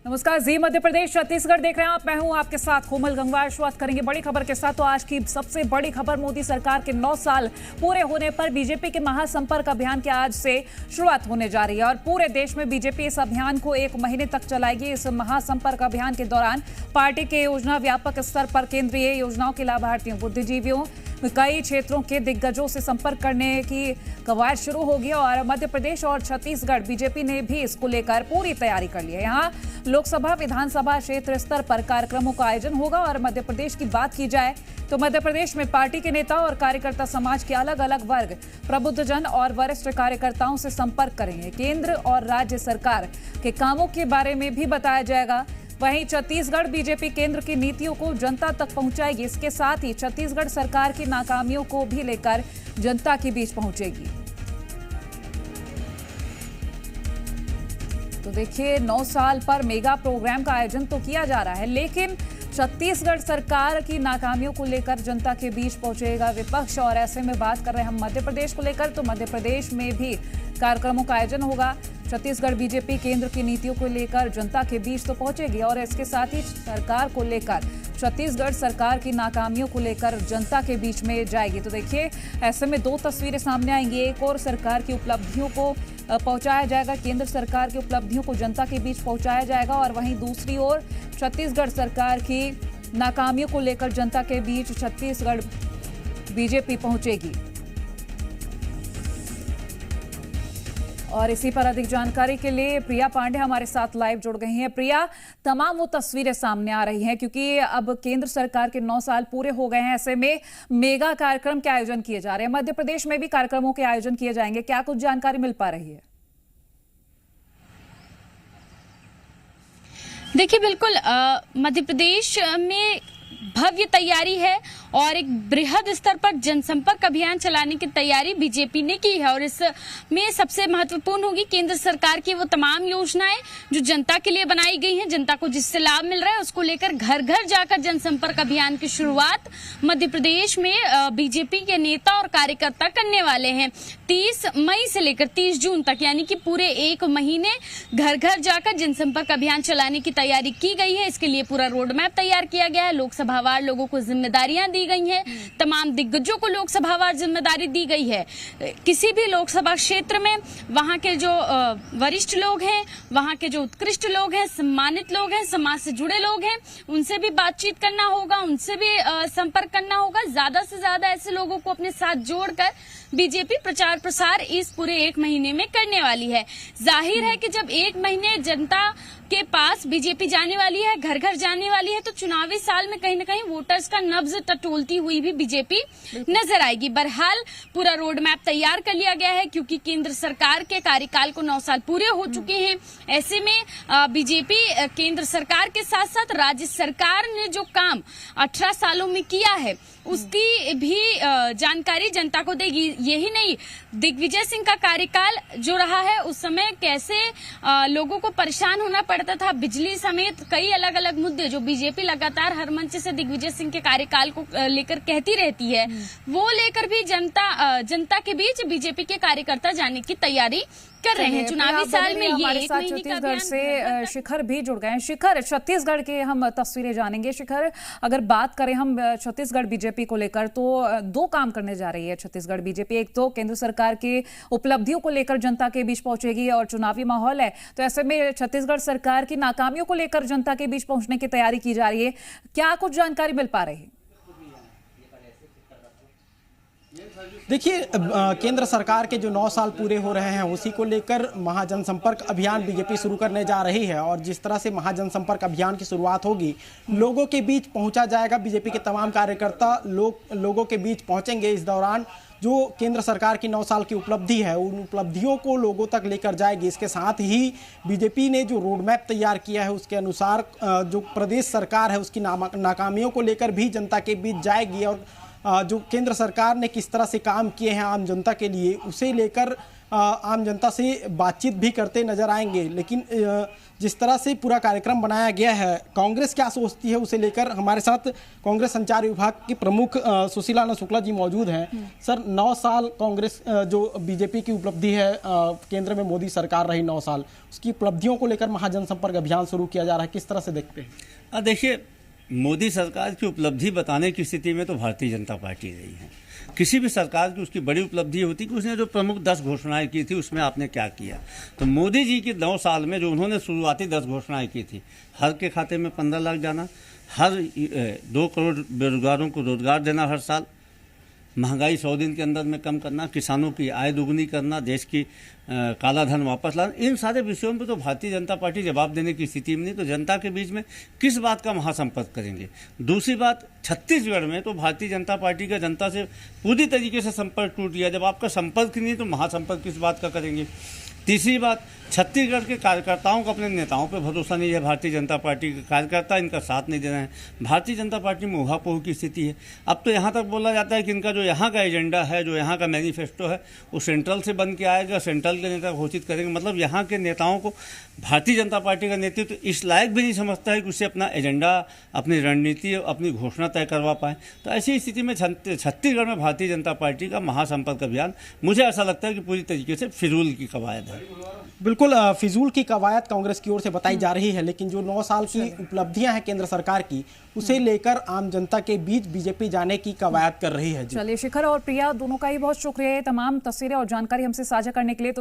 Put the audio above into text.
नमस्कार, जी मध्य प्रदेश छत्तीसगढ़ देख रहे हैं आप। मैं हूं आपके साथ कोमल गंगवार। शुरुआत करेंगे बड़ी खबर के साथ। तो आज की सबसे बड़ी खबर, मोदी सरकार के 9 साल पूरे होने पर बीजेपी के महासंपर्क अभियान की आज से शुरुआत होने जा रही है और पूरे देश में बीजेपी इस अभियान को 1 महीने तक चलाएगी। इस महासंपर्क अभियान के दौरान पार्टी के योजना व्यापक स्तर पर केंद्रीय योजनाओं के लाभार्थियों, बुद्धिजीवियों, कई क्षेत्रों के दिग्गजों से संपर्क करने की कवायद शुरू होगी और मध्य प्रदेश और छत्तीसगढ़ बीजेपी ने भी इसको लेकर पूरी तैयारी कर ली है। यहाँ लोकसभा, विधानसभा क्षेत्र स्तर पर कार्यक्रमों का आयोजन होगा और मध्य प्रदेश की बात की जाए तो मध्य प्रदेश में पार्टी के नेता और कार्यकर्ता समाज के अलग अलग वर्ग, प्रबुद्धजन और वरिष्ठ कार्यकर्ताओं से संपर्क करेंगे। केंद्र और राज्य सरकार के कामों के बारे में भी बताया जाएगा। वहीं छत्तीसगढ़ बीजेपी केंद्र की नीतियों को जनता तक पहुंचाएगी। इसके साथ ही छत्तीसगढ़ सरकार की नाकामियों को भी लेकर जनता के बीच पहुंचेगी। तो देखिए, 9 साल पर मेगा प्रोग्राम का आयोजन तो किया जा रहा है, लेकिन छत्तीसगढ़ सरकार की नाकामियों को लेकर जनता के बीच पहुंचेगा विपक्ष। और ऐसे में बात कर रहे हैं हम मध्य प्रदेश को लेकर, तो मध्य प्रदेश में भी कार्यक्रमों का आयोजन होगा। छत्तीसगढ़ बीजेपी केंद्र की नीतियों को लेकर जनता के बीच तो पहुंचेगी और इसके साथ ही सरकार को लेकर, छत्तीसगढ़ सरकार की नाकामियों को लेकर जनता के बीच में जाएगी। तो देखिए, ऐसे में 2 तस्वीरें सामने आएंगी। एक और सरकार की उपलब्धियों को पहुंचाया जाएगा, केंद्र सरकार की उपलब्धियों को जनता के बीच पहुंचाया जाएगा और वहीं दूसरी ओर छत्तीसगढ़ सरकार की नाकामियों को लेकर जनता के बीच छत्तीसगढ़ बीजेपी पहुंचेगी। और इसी पर अधिक जानकारी के लिए प्रिया पांडे हमारे साथ लाइव जुड़ गई हैं। प्रिया, तमाम वो तस्वीरें सामने आ रही हैं क्योंकि अब केंद्र सरकार के 9 साल पूरे हो गए हैं। ऐसे में मेगा कार्यक्रम के आयोजन किए जा रहे हैं। मध्य प्रदेश में भी कार्यक्रमों के आयोजन किए जाएंगे, क्या कुछ जानकारी मिल पा रही है? देखिए, बिल्कुल मध्य प्रदेश में भव्य तैयारी है और एक बृहद स्तर पर जनसंपर्क अभियान चलाने की तैयारी बीजेपी ने की है और इसमें सबसे महत्वपूर्ण होगी केंद्र सरकार की वो तमाम योजनाएं जो जनता के लिए बनाई गई हैं, जनता को जिससे लाभ मिल रहा है उसको लेकर घर घर जाकर जनसंपर्क अभियान की शुरुआत मध्य प्रदेश में बीजेपी के नेता और कार्यकर्ता करने वाले हैं। 30 मई से लेकर 30 जून तक, यानी कि पूरे 1 महीने घर घर जाकर जनसंपर्क अभियान चलाने की तैयारी की गई है। इसके लिए पूरा रोड मैप तैयार किया गया है। लोकसभावार लोगों को जिम्मेदारियां दी गई हैं, तमाम दिग्गजों को लोकसभावार जिम्मेदारी दी गई है। किसी भी लोकसभा क्षेत्र में वहां के जो वरिष्ठ लोग हैं, वहां के जो उत्कृष्ट लोग हैं, सम्मानित लोग हैं, समाज से जुड़े लोग हैं, उनसे भी बातचीत करना होगा, उनसे भी संपर्क करना होगा। ज्यादा से ज्यादा ऐसे लोगों को अपने साथ जोड़कर बीजेपी प्रचार प्रसार इस पूरे 1 महीने में करने वाली है। जाहिर है कि जब 1 महीने जनता के पास बीजेपी जाने वाली है, घर घर जाने वाली है, तो चुनावी साल में कहीं न कहीं वोटर्स का नब्ज टटोलती हुई भी बीजेपी नजर आएगी। बहरहाल पूरा रोड मैप तैयार कर लिया गया है क्योंकि केंद्र सरकार के कार्यकाल को 9 साल पूरे हो चुके हैं। ऐसे में बीजेपी केंद्र सरकार के साथ साथ राज्य सरकार ने जो काम 18 सालों में किया है उसकी भी जानकारी जनता को देगी। यही नहीं, दिग्विजय सिंह का कार्यकाल जो रहा है उस समय कैसे लोगों को परेशान होना पड़ता था, बिजली समेत कई अलग अलग मुद्दे जो बीजेपी लगातार हर मंच से दिग्विजय सिंह के कार्यकाल को लेकर कहती रहती है, वो लेकर भी जनता के बीच बीजेपी के कार्यकर्ता जाने की तैयारी कर रहे हैं। चुनावी साल में ये 1 महीने का छत्तीसगढ़ से शिखर भी जुड़ गए हैं। शिखर, छत्तीसगढ़ के हम तस्वीरें जानेंगे। शिखर, अगर बात करें हम छत्तीसगढ़ बीजेपी को लेकर तो 2 काम करने जा रही है छत्तीसगढ़ बीजेपी। एक तो केंद्र सरकार की उपलब्धियों को लेकर जनता के बीच पहुंचेगी और चुनावी माहौल है, तो ऐसे में छत्तीसगढ़ सरकार की नाकामियों को लेकर जनता के बीच पहुंचने की तैयारी की जा रही है। क्या कुछ जानकारी मिल पा रही है? देखिए, केंद्र सरकार के जो 9 साल पूरे हो रहे हैं उसी को लेकर महाजनसंपर्क अभियान बीजेपी शुरू करने जा रही है और जिस तरह से महाजनसंपर्क अभियान की शुरुआत होगी, लोगों के बीच पहुंचा जाएगा। बीजेपी के तमाम कार्यकर्ता लोगों के बीच पहुंचेंगे। इस दौरान जो केंद्र सरकार की 9 साल की उपलब्धि है उन उपलब्धियों को लोगों तक लेकर जाएगी। इसके साथ ही बीजेपी ने जो रोड मैप तैयार किया है उसके अनुसार जो प्रदेश सरकार है उसकी नाकामियों को लेकर भी जनता के बीच जाएगी और जो केंद्र सरकार ने किस तरह से काम किए हैं आम जनता के लिए उसे लेकर आम जनता से बातचीत भी करते नजर आएंगे। लेकिन जिस तरह से पूरा कार्यक्रम बनाया गया है, कांग्रेस क्या सोचती है उसे लेकर हमारे साथ कांग्रेस संचार विभाग के प्रमुख सुशीलानंद शुक्ला जी मौजूद हैं। सर, 9 साल कांग्रेस जो बीजेपी की उपलब्धि है, केंद्र में मोदी सरकार रही 9 साल, उसकी उपलब्धियों को लेकर महाजनसंपर्क अभियान शुरू किया जा रहा है, किस तरह से देखते हैं? देखिए, मोदी सरकार की उपलब्धि बताने की स्थिति में तो भारतीय जनता पार्टी रही है। किसी भी सरकार की उसकी बड़ी उपलब्धि होती कि उसने जो प्रमुख 10 घोषणाएं की थी उसमें आपने क्या किया। तो मोदी जी की 9 साल में जो उन्होंने शुरुआती 10 घोषणाएं की थी, हर के खाते में 15 लाख जाना, हर 2 करोड़ बेरोजगारों को रोजगार देना हर साल, महंगाई 100 दिन के अंदर में कम करना, किसानों की आय दोगुनी करना, देश की काला धन वापस लाना, इन सारे विषयों पर तो भारतीय जनता पार्टी जवाब देने की स्थिति में नहीं। तो जनता के बीच में किस बात का महासंपर्क करेंगे। दूसरी बात, छत्तीसगढ़ में तो भारतीय जनता पार्टी का जनता से पूरी तरीके से संपर्क टूट गया। जब आपका संपर्क नहीं तो महासंपर्क किस बात का करेंगे। तीसरी बात, छत्तीसगढ़ के कार्यकर्ताओं को अपने नेताओं पर भरोसा नहीं है। भारतीय जनता पार्टी के कार्यकर्ता इनका साथ नहीं दे रहे हैं। भारतीय जनता पार्टी में ऊहापोह की स्थिति है। अब तो यहाँ तक बोला जाता है कि इनका जो यहाँ का एजेंडा है, जो यहाँ का मैनिफेस्टो है, वो सेंट्रल से बन के आएगा, सेंट्रल के नेता घोषित करेंगे। मतलब यहाँ के नेताओं को भारतीय जनता पार्टी का नेतृत्व इस लायक भी नहीं समझता है कि उससे अपना एजेंडा, अपनी रणनीति, अपनी घोषणा तय करवा पाए। तो ऐसी स्थिति में छत्तीसगढ़ में भारतीय जनता पार्टी का महासंपर्क अभियान, मुझे ऐसा लगता है कि पूरी तरीके से फिजूल की कवायद है। बिल्कुल फिजूल की कवायद कांग्रेस की ओर से बताई जा रही है, लेकिन जो 9 साल की उपलब्धियां हैं केंद्र सरकार की, उसे लेकर आम जनता के बीच बीजेपी जाने की कवायद कर रही है। चलिए, शिखर और प्रिया दोनों का ही बहुत शुक्रिया, तमाम तस्वीरें और जानकारी हमसे साझा करने के लिए। तो